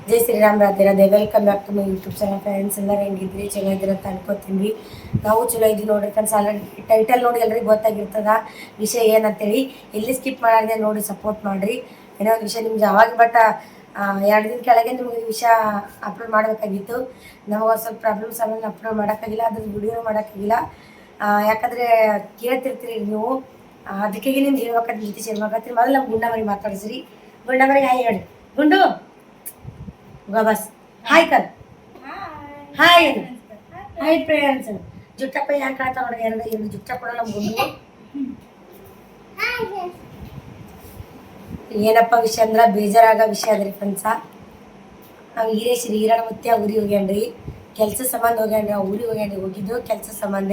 Jai Shriram Radhe Radhe. Welcome back to my YouTube channel friends. ಎಲ್ಲರೂ ಹೆಂಗಿದ್ರಿ? ಚಲೋ ಇದ್ದೀರ ಅಂತ ಅನ್ಕೋತೀನಿ. ನಾವು ಚಲೋ ಇದ್ದೀವಿ ನೋಡ್ರಿ ಫ್ರೆಂಡ್ಸ್. ಆಲ್ರೆಡಿ ಟೈಟಲ್ ನೋಡಿ ಎಲ್ರಿಗೂ ಗೊತ್ತಾಗಿರ್ತದ ವಿಷಯ ಏನಂತೇಳಿ. ಎಲ್ಲಿ ಸ್ಕಿಪ್ ಮಾಡಾರ್ದೆ ನೋಡಿ ಸಪೋರ್ಟ್ ಮಾಡಿರಿ. ಏನೋ ಒಂದು ವಿಷಯ ನಿಮ್ಗೆ ಯಾವಾಗ 2 ದಿನ ಕೆಳಗೆ ನಿಮಗೆ ವಿಷಯ ಅಪ್ಲೋಡ್ ಮಾಡಬೇಕಾಗಿತ್ತು. ನಮಗೆ ಸ್ವಲ್ಪ ಪ್ರಾಬ್ಲಮ್ಸ್ ಆಮೇಲೆ ಅಪ್ಲೋಡ್ ಮಾಡೋಕ್ಕಾಗಿಲ್ಲ, ಅದ್ರ ವಿಡಿಯೋ ಮಾಡೋಕ್ಕಾಗಿಲ್ಲ. ಯಾಕಂದರೆ ಕೇಳ್ತಿರ್ತೀರಿ ನೀವು, ಅದಕ್ಕೆ ನಿಮ್ಗೆ ಹೇಳ್ಬೇಕಂತ ಜೊತೆ ಶೇರ್ ಮಾಡತ್ತೀರಿ. ಮೊದಲು ನಮ್ಮ ಗುಂಡಮರಿ ಮಾತಾಡಿಸ್ರಿ. ಗುಂಡಮರಿ ಹಾಯ್ ಹೇಳಿ. ಗುಂಡು ಬಸ್ ಹಾಯ್ ಕರ್ ಹಾಯ್ ಹಾಯ್ ಫ್ರೆಂಡ್ಸ್. ಜುಟ್ಟಪ್ಪ ಯಾಕೆ ಕಾಣ್ತಾ ನೋಡ್ರಿ, ಎರಡು ಜುಟ್ಟಪ್ಪ ನಮ್ಮ ಗುಂಡು. ಏನಪ್ಪ ವಿಷಯ ಅಂದ್ರೆ ಬೇಜಾರಾಗ ವಿಷಯ ಅದ್ರಿ ಫ್ರೆಂಡ್ಸ. ನಾವು ಹೀರೇಶ್ರೀ ಹೀರಣ ಮತ್ತೆ ಊರಿಗೆ ಹೋಗ್ಯಾನ್ರಿ, ಕೆಲಸ ಸಂಬಂಧ ಹೋಗ್ಯಾನ್ರಿ. ಆ ಊರಿಗೆ ಹೋಗಿದ್ದು ಕೆಲಸ ಸಂಬಂಧ.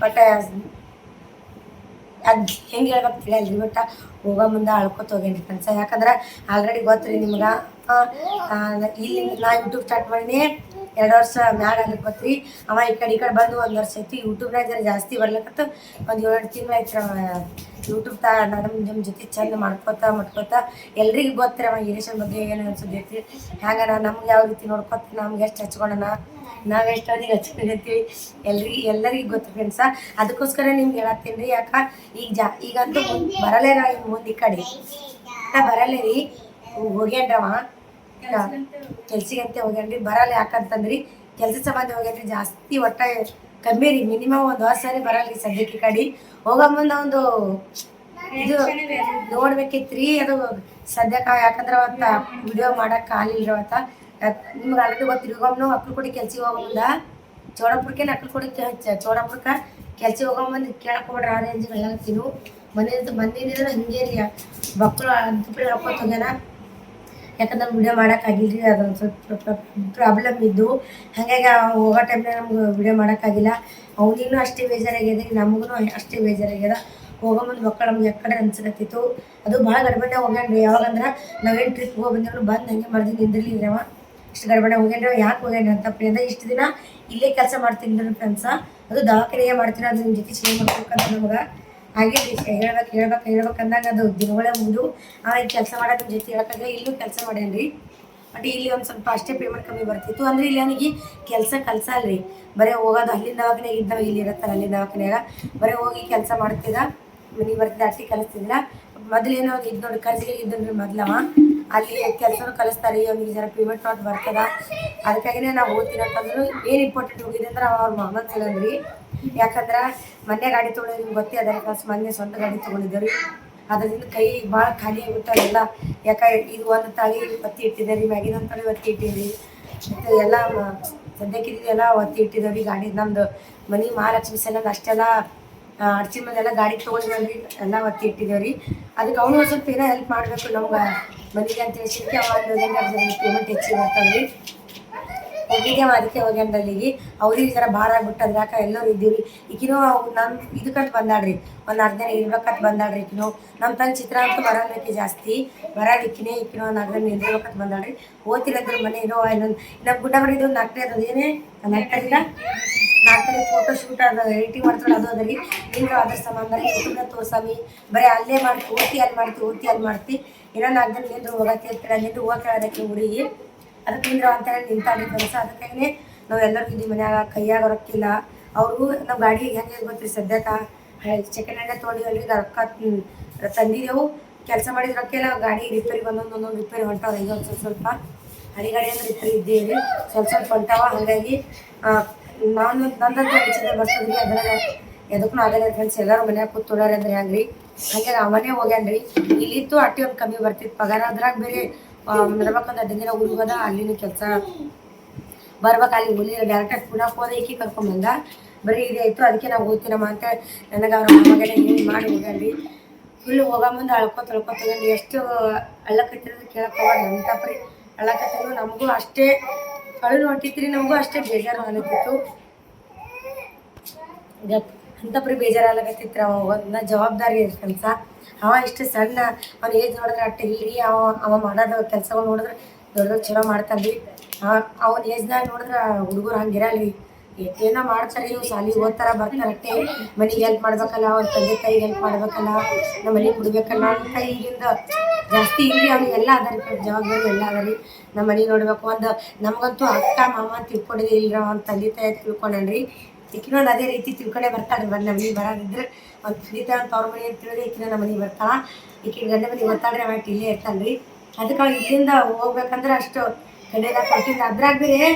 ಬಟ್ ಅದು ಹೆಂಗೆ ಹೇಳ್ಬೇಕು ತಿಳಿಯಲ್ರಿ. ಬಟ್ ಹೋಗೋ ಮುಂದೆ ಅಳ್ಕೊತ ಹೋಗ್ಯಾನ್ರಿ ಫ್ರೆಂಡ್ಸ. ಯಾಕಂದ್ರೆ ಆಲ್ರೆಡಿ ಗೊತ್ತ್ರಿ ನಿಮ್ಗೆ, ಇಲ್ಲಿ ನಾ ಯೂಟ್ಯೂಬ್ ಸ್ಟಾರ್ಟ್ ಮಾಡೀನಿ 2 ವರ್ಷ ಮ್ಯಾಗ ಆಗ್ಲಿಕ್ಕೆ ಗೊತ್ತ್ರಿ. ಅವ ಈ ಕಡೆ ಬಂದು 1 ವರ್ಷ ಆಯ್ತು. ಯೂಟ್ಯೂಬ್ನಾಗ ಜಾಸ್ತಿ ಬರ್ಲಿಕ್ಕತ್ತು ಒಂದು 7 ತಿಂಗಳು ಆಯ್ತು. ಯೂಟ್ಯೂಬ್ ನಮ್ಮ ಜೊತೆ ಚಂದ ಮಾಡ್ಕೋತ ಎಲ್ರಿಗೂ ಗೊತ್ತಿರ ಅವ ಹೀರೇಶನ್ ಬಗ್ಗೆ ಏನು ಅನ್ಸೋದೈತಿ. ಹ್ಯಾಂಗ ನಮ್ಗೆ ಯಾವ ರೀತಿ ನೋಡ್ಕೊತ, ನಮ್ಗೆ ಎಷ್ಟು ಹಚ್ಕೊಂಡನ, ನಾವು ಎಷ್ಟು ಅದಿಗೆ ಹಚ್ಕೊಂಡಿರ್ತೀವಿ ಎಲ್ಲರಿಗೂ ಗೊತ್ತು ಫ್ರೆಂಡ್ಸ. ಅದಕ್ಕೋಸ್ಕರ ನಿಮ್ಗೆ ಹೇಳತ್ತೀನಿ ರೀ. ಈಗಂತೂ ಬರಲೇ ಮುಂದೆ ಈ ಕಡೆ ಬರಲೇ ರೀ. ಹೋಗ್ಯಾನ್ರವ ಕೆಲ್ಸಿಗಂತೆ ಹೋಗ್ಯಾನ್ರಿ. ಬರಲ್ಲ ಯಾಕಂತಂದ್ರಿ ಕೆಲಸ ಸಂಬಂಧ ಹೋಗ್ಯಾನ್ರಿ. ಜಾಸ್ತಿ ಒಟ್ಟ ಕಮ್ಮಿ ರೀ, ಮಿನಿಮಮ್ 1 ವರ್ಷನೇ ಬರಲ್ರಿ ಸದ್ಯಕ್ಕೆ. ಕಡೆ ಹೋಗೋ ಮುಂದೆ ಒಂದು ಇದು ನೋಡ್ಬೇಕಿತ್ರಿ. ಅದು ಸದ್ಯಕ್ಕೆ ಯಾಕಂದ್ರೆ ಅವತ್ತ ವಿಡಿಯೋ ಮಾಡಕ್ಕೆ ಆಗಲಿಲ್ಲ. ಅವತ್ತ ನಿಮ್ಗೆ ಆಲ್ರೆಡಿ ಗೊತ್ತಿರಿ. ಹೋಗಮ್ಮನು ಅಕ್ಕಲ್ಕೊಡಿ ಕೆಲ್ಸಿಗೆ ಹೋಗೋ ಮುಂದೆ ಚೋಡಪುರಕ್ಕೆ ಅಕ್ಕಲ್ಕೊಡಿ ಚೋಡಪುರಕ್ಕೆ ಕೆಲ್ಸಿಗೆ ಹೋಗೋ ಮುಂದೆ ಕೇಳಕ್ಕೆ ಹೋಗ್ಬಿಡ್ರಿ. ಆ ರೇಂಜ್ ಹೇಳತ್ತೀನು. ಮನೇಲಿದ್ರೆ ಹಿಂಗೆ ರೀ, ಮಕ್ಕಳು ಅಂತುಪರಿ ಹೇಳ್ಕೊತ ಹೋಗ್ಯಾನ. ಯಾಕಂದ್ರೆ ವಿಡಿಯೋ ಮಾಡೋಕ್ಕಾಗಿಲ್ರಿ, ಅದೊಂದು ಸ್ವಲ್ಪ ಪ್ರಾಬ್ಲಮ್ ಇದ್ದು. ಹಾಗಾಗಿ ಹೋಗೋ ಟೈಮ್ನಾಗ ನಮ್ಗೆ ವಿಡಿಯೋ ಮಾಡೋಕ್ಕಾಗಿಲ್ಲ. ಅವನಿಗೂ ಅಷ್ಟೇ ಬೇಜಾರಾಗ್ಯದ, ನಮಗೂ ಅಷ್ಟೇ ಬೇಜಾರಾಗ್ಯದ. ಹೋಗೋ ಮುಂದೆ ಮಕ್ಕಳು ನಮ್ಗೆ ಯಾಕಡೆ ಅನ್ಸಕತ್ತಿತ್ತು. ಅದು ಭಾಳ ಗಡ್ಬಡ್ಯಾಗ ಹೋಗ್ಯಾನ್ರಿ. ಯಾವಾಗಂದ್ರೆ ನಾವೇನು ಟ್ರಿಪ್ ಹೋಗಿ ಬಂದ್ರು ಬಂದು ಹಂಗೆ ಮಾಡ್ದು ನಿಂದಿರ್ಲಿಲ್ಲ ಅವ. ಇಷ್ಟು ಗಡ್ಬಡ್ಯಾಗ ಹೋಗ್ಯಾನ್ರಿ. ಯಾಕೆ ಹೋಗ್ಯಾನ ಅಂತಪ್ಪ ಅಂದ್ರೆ ಇಷ್ಟು ದಿನ ಇಲ್ಲೇ ಕೆಲಸ ಮಾಡ್ತೀನಿ ಫ್ರೆಂಡ್ಸ. ಅದು ದವಾಖಾನೆಗೆ ಮಾಡ್ತೀನಿ. ಅದು ನಿಮ್ಮ ಜೊತೆ ಶೇರ್ ಮಾಡ್ಬೇಕಂತ ನಮ್ಗೆ ಹಾಗೆ ಹೇಳ್ಬೇಕಂದಾಗ ಅದು ದಿನಗಳೇ ಮುಗಿದು ಆಮೇಲೆ ಕೆಲಸ ಮಾಡೋದು ನಿಮ್ಮ ಜೊತೆ ಹೇಳೋಕ್ಕಾಗ. ಇಲ್ಲೂ ಕೆಲಸ ಮಾಡ್ಯಾನ್ರಿ. ಬಟ್ ಇಲ್ಲಿ ಒಂದು ಸ್ವಲ್ಪ ಅಷ್ಟೇ ಪೇಮೆಂಟ್ ಕಮ್ಮಿ ಬರ್ತಿತ್ತು. ಅಂದ್ರೆ ಇಲ್ಲಿ ಅವನಿಗೆ ಕೆಲಸ ಕಲ್ಸಲ್ರಿ, ಬರೀ ಹೋಗೋದು. ಅಲ್ಲಿಂದ ದವಾಖಾನೆಗೆ ಇದ್ದಾವೆ, ಇಲ್ಲಿ ಇರುತ್ತಲ್ಲ ಅಲ್ಲಿಂದ ದವಾಖಾನೆಯಾಗ ಬರೀ ಹೋಗಿ ಕೆಲಸ ಮಾಡ್ತಿದ್ದ, ಮನೆಗೆ ಬರ್ತಿದ್ದ, ಅಟ್ಟಿ ಕಲಿಸ್ತಿದ್ದಿಲ್ಲ. ಮೊದಲೇನೋ ಇದು ನೋಡಿ ಕರ್ಜಿಗೆ ಇದ್ದನ್ರಿ ಮೊದ್ಲವ. ಅಲ್ಲಿ ಕೆಲಸನೂ ಕಲಿಸ್ತಾರೆ, ಅವ್ನಿಗೆ ಜರ ಪೇಮೆಂಟ್ ನೋಡಿ ಬರ್ತದ. ಅದಕ್ಕಾಗಿನೇ ನಾವು ಓದ್ತೀನಿ ಅಂತಂದ್ರು. ಏನು ಇಂಪಾರ್ಟೆಂಟ್ ಹೋಗಿದೆ ಅಂದ್ರೆ ಅವ್ರ ಮಾಮನ ಹೇಳಂದ್ರಿ. ಯಾಕಂದ್ರೆ ಮೊನ್ನೆ ಗಾಡಿ ತೊಗೊಂಡಿದ್ದು ನಿಮ್ಗೆ ಗೊತ್ತೇ ಅದ. ಮೊನ್ನೆ ಸ್ವಂತ ಗಾಡಿ ತೊಗೊಂಡಿದ್ದೇವೆ. ಅದರಿಂದ ಕೈ ಭಾಳ ಖಾಲಿ ಆಗಿಬಿಟ್ಟಾರೆಲ್ಲ. ಯಾಕೆ ಇದು ಒಂದು ತಾಳಿ ಒತ್ತಿ ಇಟ್ಟಿದ್ದಾರೆ, ಮ್ಯಾಗಿನೊಂದು ತಾಳಿ ಒತ್ತಿ ಇಟ್ಟಿರಿ. ಮತ್ತು ಎಲ್ಲ ಸದ್ಯಕ್ಕೆ ಎಲ್ಲ ಒತ್ತಿ ಇಟ್ಟಿದ್ದೇವೆ. ಗಾಡಿ ನಮ್ಮದು ಮನೆ ಮಹಾಲಕ್ಷ್ಮಿ ಸಲ ಅಷ್ಟೆಲ್ಲ ಅರ್ಚಿನ ಮಂದೆಲ್ಲ ಗಾಡಿ ತೊಗೊಂಡಿದ್ವಿ, ಎಲ್ಲ ಒತ್ತಿ ಇಟ್ಟಿದ್ದೇವೆ. ಅದಕ್ಕೆ ಅವನು ಒಂದು ಸ್ವಲ್ಪ ಏನೋ ಹೆಲ್ಪ್ ಮಾಡಬೇಕು ನಮ್ಗೆ ಮನೆಗೆ ಅಂತ ಹೇಳಿಕ್ಕೆ. ಅವ ಪೇಮೆಂಟ್ ಹೆಚ್ಚಿಗೆ ಬರ್ತದ್ರಿ. ಹೋಗಿದ್ದೇವೆ, ಅದಕ್ಕೆ ಹೋಗ್ಯಾನ ಅಲ್ಲಿಗೆ. ಅವ್ರಿಗೆ ಜರ ಭಾರ ಆಗ್ಬಿಟ್ಟಂದ್ರೆ ಯಾಕೆ ಎಲ್ಲರೂ ಇದ್ದೀವಿ. ಈಗಿನೂ ನಮ್ಮ ಇದಕ್ಕಂತ ಬಂದಾಡ್ರಿ, ಒಂದು 10 ದಿನ ಇರ್ಬೇಕಂತ ಬಂದಾಡ್ರಿ. ಈಗಿನೂ ನಮ್ಮ ತಂಗ ಚಿತ್ರ ಅಂತೂ ಬರೋದಕ್ಕೆ ಜಾಸ್ತಿ ಬರೋದಿಕ್ಕಿನೇ. ಈಗಿನೂ ಒಂದು 10 ದಿನ ಇರ್ಬೇಕಂತ ಬಂದಾಡ್ರಿ. ಓದ್ತಿಲ್ಲಂದ್ರೆ ಮನೆ ಏನೋ ಇನ್ನೊಂದು ನಮ್ಮ ಗುಡ್ಡ ಬರೀ ಇದೊಂದು 4ನೇ ಅದ. ಏನೇ 4ನೇ ಫೋಟೋ ಶೂಟ್ ಅದ, ಎಡಿಟಿಂಗ್ ಮಾಡ್ತಾರೆ. ಅದು ಅದ ರೀ. ನಿಮ್ಗೆ ಅದ್ರ ಸಂಬಂಧ ಯೂಟ್ಯೂಬ್ನ ತೋರ್ಸಾಮಿ. ಬರೀ ಅಲ್ಲೇ ಮಾಡ್ತಿ, ಓದ್ತಿ ಅಲ್ಲಿ ಮಾಡ್ತಿ. ಇನ್ನೊಂದು 4 ದಿನ ನಿಂದ್ರು ಹೋಗತ್ತೆ ಇರ್ತೀರ. ನಿಂದು ಹೋಗಕ್ಕೆ ಹೇಳೋದಕ್ಕೆ ಊರಿಗೆ ಅದಕ್ಕೆ ನಿಂದ್ರು ಅಂತ ಹೇಳಿ ನಿಂತಾಡ್ರಿ ಕೆಲಸ. ಅದಕ್ಕಾಗಿನೇ ನಾವು ಎಲ್ಲರಿಗೂ ಇದ್ದೀವಿ ಮನ್ಯಾಗ. ಕೈಯಾಗ ರೊಕ್ಕಿಲ್ಲ. ಅವರು ನಾವು ಗಾಡಿಗೆ ಹೆಂಗೆ ಗೊತ್ತ್ರಿ, ಸದ್ಯಕ್ಕೆ ಸೆಕೆಂಡ್ ಹ್ಯಾಂಡೇ ತೊಗೊಂಡಿವಲ್ರಿ. ರೊಕ್ಕ ತಂದಿದ್ದೆವು, ಕೆಲಸ ಮಾಡಿದ ರೊಕ್ಕ ಎಲ್ಲ ಗಾಡಿ ರಿಪೇರಿಗೆ ಒಂದೊಂದು ರಿಪೇರಿ ಹೊಂಟಾವ. ಈಗ ಒಂದು ಸ್ವಲ್ಪ ಹಳಿ ಗಾಡಿ ಅಂದ್ರೆ ರಿಪೇರಿ ಇದ್ದೀವಿ, ಸ್ವಲ್ಪ ಹೊಂಟಾವ. ಹಾಗಾಗಿ ನಂದಂತೂ ಹೆಚ್ಚಿಗೆ ಬರ್ತದ್ರಿ. ಅದ್ರಾಗ ಎದಕ್ಕೂ ಆಗಲ್ಲ ಫ್ರೆಂಡ್ಸ್. ಎಲ್ಲರೂ ಮನ್ಯಾಗ ಕೂತ್ಕೊಳ್ಳೋರು ಅಂದ್ರೆ ಹೆಂಗ್ರಿ. ಹಾಗೆ ಅವನೇ ಹೋಗ್ಯಾನ್ರಿ. ಇಲ್ಲಿತ್ತು ಅಟ್ಟಿ ಒಂದು ಕಮ್ಮಿ ಬರ್ತಿತ್ತು ಪಗಾರ. ಅದ್ರಾಗ ಬೇರೆ ಬರ್ಬೇಕಂದ್ರೆ 10 ದಿನ ಊರಿಗೆ ಹೋದ. ಅಲ್ಲಿನೂ ಕೆಲಸ ಬರ್ಬೇಕು. ಅಲ್ಲಿ ಹುಲಿ ಡೈರೆಕ್ಟಾಗಿ ಪುನಃ ಹೋದ. ಈಕಿ ಕರ್ಕೊಂಬಂದ. ಬರೀ ಇದೇ ಆಯಿತು. ಅದಕ್ಕೆ ನಾವು ಹೋಗ್ತೀನಮ್ಮ ಅಂತ ನನಗೆ ಅವ್ರ ಮಗನೇ ಹೇಳಿ ಮಾಡಿ ಹೋಗ್ಯಾನ್ರಿ. ಫುಲ್ ಹೋಗೋ ಮುಂದೆ ಅಳ್ಕೊತ ಹೋಗ್ಯಾನ್ರಿ. ಎಷ್ಟು ಅಳ್ಳಕತ್ತಿರೋದು ಕೇಳಕ್ಕೆ ಹೋಗ್ರಿ. ಅಂತಪ್ರಿ ಅಳ್ಳಕತ್ತಿದ್ರು. ನಮಗೂ ಅಷ್ಟೇ ಅಳು ಹೊಂಟಿತ್ರಿ, ನಮಗೂ ಅಷ್ಟೇ ಬೇಜಾರು ಆಗ್ಲತ್ತಿತ್ತು. ಅಂತಪ್ರಿ ಬೇಜಾರಾಗತ್ತಿತ್ತು. ಅವ ಜವಾಬ್ದಾರಿ ಕೆಲಸ. ಅವ ಇಷ್ಟು ಸಣ್ಣ, ಅವ್ನ ಏಜ್ ನೋಡಿದ್ರೆ ಅಟ್ಟ ಇಲ್ರಿ. ಅವ ಮಾಡೋದು ಕೆಲಸಗಳು ನೋಡಿದ್ರೆ ದೊಡ್ಡ ಚಲೋ ಮಾಡ್ತಾನೆ ರೀ. ಅವನ ಏಜ್ನಾಗ ನೋಡಿದ್ರೆ ಹುಡುಗರು ಹಂಗಿರಲ್ರಿ. ಏನೋ ಮಾಡ್ತಾರೆ, ಇವು ಶಾಲೆಗೆ ಓದ್ತಾರ ಬರ್ತಾರೆ ಅಷ್ಟೇ. ಮನೆಗೆ ಹೆಲ್ಪ್ ಮಾಡ್ಬೇಕಲ್ಲ, ಅವ್ರ ತಂದೆ ತಾಯಿಗೆ ಹೆಲ್ಪ್ ಮಾಡ್ಬೇಕಲ್ಲ, ನಮ್ಮ ಮನೆಗೆ ಬಿಡ್ಬೇಕಲ್ಲ ಅಂತ ಈಗಿಂದ ಜಾಸ್ತಿ ಇಲ್ರಿ ಅವ್ನಿಗೆಲ್ಲ ಅದಾರಿ ಜವಾಬ್ದಾರಿ ಎಲ್ಲ ಅದಾರಿ ನಮ್ಮ ಮನೆ ನೋಡ್ಬೇಕು ಒಂದು ನಮಗಂತೂ ಅಕ್ಕ ಮಾಮ ತಿಳ್ಕೊಂಡಿದ್ದೆ ಇಲ್ರ ಒಂದು ತಂದೆ ತಾಯಿ ತಿಳ್ಕೊಂಡ್ರಿ ಈಕಿನೊಂದು ಅದೇ ರೀತಿ ತಿಳ್ಕೊಂಡೇ ಬರ್ತಾಳೆ ಬಂದು ನಮ್ಮ ಮನೆ ಬರೋದಿದ್ರೆ ಒಂದು ತಂದೆ ತಾಯಿ ಅಂತ ಅವ್ರ ಮನೆ ಅಂತ ತಿಳಿದ್ರೆ ಈಕಿನ ನಮ್ಮ ಮನೆಗೆ ಬರ್ತಾಳ ಈಕಿನ ಗಂಡ ಮನೆಗೆ ಗೊತ್ತಾದ್ರೆ ಅವತ್ತು ಇಲ್ಲೇ ಇರ್ತಾನೆ ಅದಕ್ಕೆ ಅವ್ನು ಇಲ್ಲಿಂದ ಹೋಗ್ಬೇಕಂದ್ರೆ ಅಷ್ಟು ಕಡೆಯಾಗ ಕೊಟ್ಟಿದ್ದ ಅದ್ರಾಗ ಬೇರೆ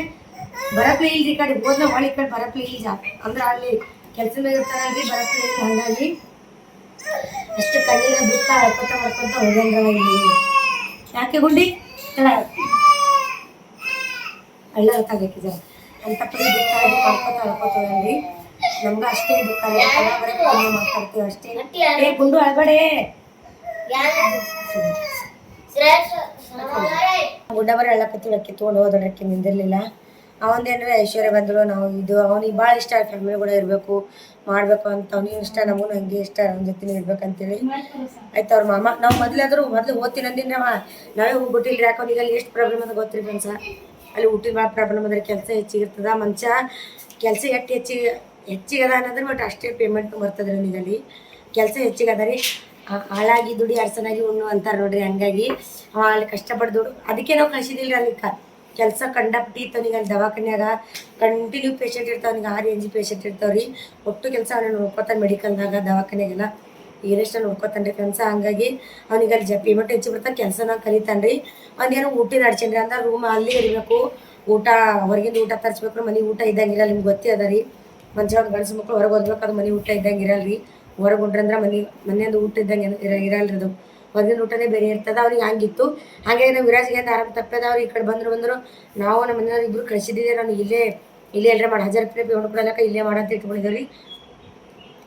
ಬರಪ್ಲೆ ಇಲ್ರಿ ಈ ಕಡೆ ಹೋದ ಹೊಳಿ ಕಡೆ ಬರಪ್ಲೆ ಇಲ್ಲ ಅಂದ್ರೆ ಅಲ್ಲಿ ಕೆಲಸ ಮೇಲೆ ಇರ್ತಾನಲ್ರಿ ಬರಪ್ಲೆ ಇಲ್ಲ ಹಂಗಾಗಿ ಅಷ್ಟು ಕಣ್ಣೀರ ದುಃಖ ಮಾಡ್ಕೊತ ಹೋಗಂದ್ರ ಇಲ್ಲಿ ಯಾಕೆ ಗುಂಡಿ ಅಳ್ಳಕ್ಕಾಗಕ್ಕಿದ ಅಂತ ಪರಿ ದುಃಖ ಮಾಡ್ಕೊತ ಹೋಗಂದ್ರಿ ನಮ್ಗೆ ಅಷ್ಟೇ ದುಃಖ ಮಾತಾಡ್ತೀವಿ ಅಷ್ಟೇ ಗುಂಡು ಅಳ್ಬೇಡೆ ಗುಡ್ಡಬರ ಎಳ್ಳಕತ್ತೀವಿ ಅಕ್ಕಿ ತೊಗೊಂಡು ಹೋದ್ರೆ ಅಕ್ಕಿ ನಿಂದಿರ್ಲಿಲ್ಲ ಅವಂದೇನ್ರೆ ಐಶ್ವರ್ಯ ಬಂದ್ರು ನಾವು ಇದು ಅವನಿಗೆ ಭಾಳ ಇಷ್ಟ ಫ್ಯಾಮಿಲಿ ಕೂಡ ಇರಬೇಕು ಮಾಡಬೇಕು ಅಂತ ಅವನಿಗೆ ಇಷ್ಟ ನಮಗೂ ಹಂಗೆ ಇಷ್ಟ ಅವನ ಜೊತೆ ಇರ್ಬೇಕಂತೇಳಿ ಆಯ್ತು ಅವ್ರ ಮಾಮ ನಾವು ಮೊದಲು ಓದ್ತೀನಿ ಅಂದಿನ ನಾವೇ ಹೋಗ್ಬಿಟ್ಟಿಲ್ರಿ ಯಾಕೆ ಅವನಿಗೆ ಅಲ್ಲಿ ಎಷ್ಟು ಪ್ರಾಬ್ಲಮ್ ಅದ ಗೊತ್ತಿರಿ ಫ್ರೆಂಡ್ಸ ಅಲ್ಲಿ ಊಟಿನ ಭಾಳ ಪ್ರಾಬ್ಲಮ್ ಅಂದ್ರೆ ಕೆಲಸ ಹೆಚ್ಚಿಗಿರ್ತದ ಮನುಷ್ಯ ಕೆಲಸ ಹೆಚ್ಚಿಗೆ ಅದ ಅನ್ನೋದ್ರೆ ಬಟ್ ಅಷ್ಟೇ ಪೇಮೆಂಟ್ ಬರ್ತದ್ರಿ ಅವನಿಗೆ ಅಲ್ಲಿ ಕೆಲಸ ಹೆಚ್ಚಿಗೆ ಅದ ರೀ ಹಾಳಾಗಿ ದುಡಿ ಅರ್ಸನಾಗಿ ಉಣ್ಣು ಅಂತಾರೆ ನೋಡ್ರಿ ಹಂಗಾಗಿ ಅಲ್ಲಿ ಕಷ್ಟಪಟ್ಟು ದುಡ್ಡು ಅದಕ್ಕೆ ನಾವು ಕಳಿಸಿದಿಲ್ಲ ಅಲ್ಲಿ ಕೆಲಸ ಕಂಡಪಟ್ಟಿ ಇತ್ತವನಿಗೆ ಅಲ್ಲಿ ದವಾಖಾನ್ಯಾಗ ಕಂಟಿನ್ಯೂ ಪೇಷಂಟ್ ಇರ್ತಾವನಿಗೆ 6 NG ಪೇಷಂಟ್ ಇರ್ತಾವ್ರಿ ಒಟ್ಟು ಕೆಲಸ ಅವನು ನೋಡ್ಕೊತಾನೆ ಮೆಡಿಕಲ್ದಾಗ ದವಾಖಾನೆಗೆಲ್ಲ ಈರೆಷ್ಟ ನೋಡ್ಕೊತಾನೆ ರೀ ಕೆಲಸ ಹಂಗಾಗಿ ಅವ್ನಿಗೆ ಅಲ್ಲಿ ಪೇಮೆಂಟ್ ಹೆಚ್ಚು ಬರ್ತಾ ಕೆಲಸನ ಕಲಿತಾನೆ ರೀ ಅವ್ನೇನೋ ಊಟ ನಡ್ಸೇನ್ರಿ ಅಂದ್ರೆ ರೂಮ್ ಅಲ್ಲಿ ಇರಬೇಕು ಊಟ ಹೊರಗಿಂದ ಊಟ ತರಿಸ್ಬೇಕು ಮನೆ ಊಟ ಇದ್ದಂಗಿರಲ್ಲ ನಿಮ್ಗೆ ಗೊತ್ತೇ ಅದ ರೀ ಮನುಷ್ಯ ಒಂದು ಗಂಡಸು ಮಕ್ಕಳು ಹೊರಗೆ ಓದ್ಬೇಕಾದ್ರೆ ಮನೆ ಊಟ ಇದ್ದಂಗೆ ಇರಲ್ರಿ ಹೊರಗೆ ಉಂಡ್ರಂದ್ರೆ ಮನೆಯೊಂದು ಊಟ ಇದ್ದಂಗೆ ಇರಲ್ರಿ ಅದು ಹೊರಗಿನ ಊಟನೇ ಬೇರೆ ಇರ್ತದೆ ಅವ್ರಿಗೆ ಹಂಗಿತ್ತು ಹಾಗೆ ನಾವು ವಿರಾಜ್ಗೆ ಅಂತ ಆರಾಮ ತಪ್ಪದ ಅವ್ರು ಈ ಕಡೆ ಬಂದರು ನಾವು ನಮ್ಮ ಮನೆಯವ್ರು ಇಬ್ಬರು ಕಳಿಸಿದ್ದೀವಿ ನಾನು ಇಲ್ಲೇ ಎಲ್ಲರ ಮಾಡಿ 1000 ರೂಪಾಯಿ ಪೇಮೆಂಟ್ ಕೊಡಲಕ್ಕ ಇಲ್ಲೇ ಮಾಡಂತ ಇಟ್ಕೊಂಡಿದ್ದೀವಿ ರೀ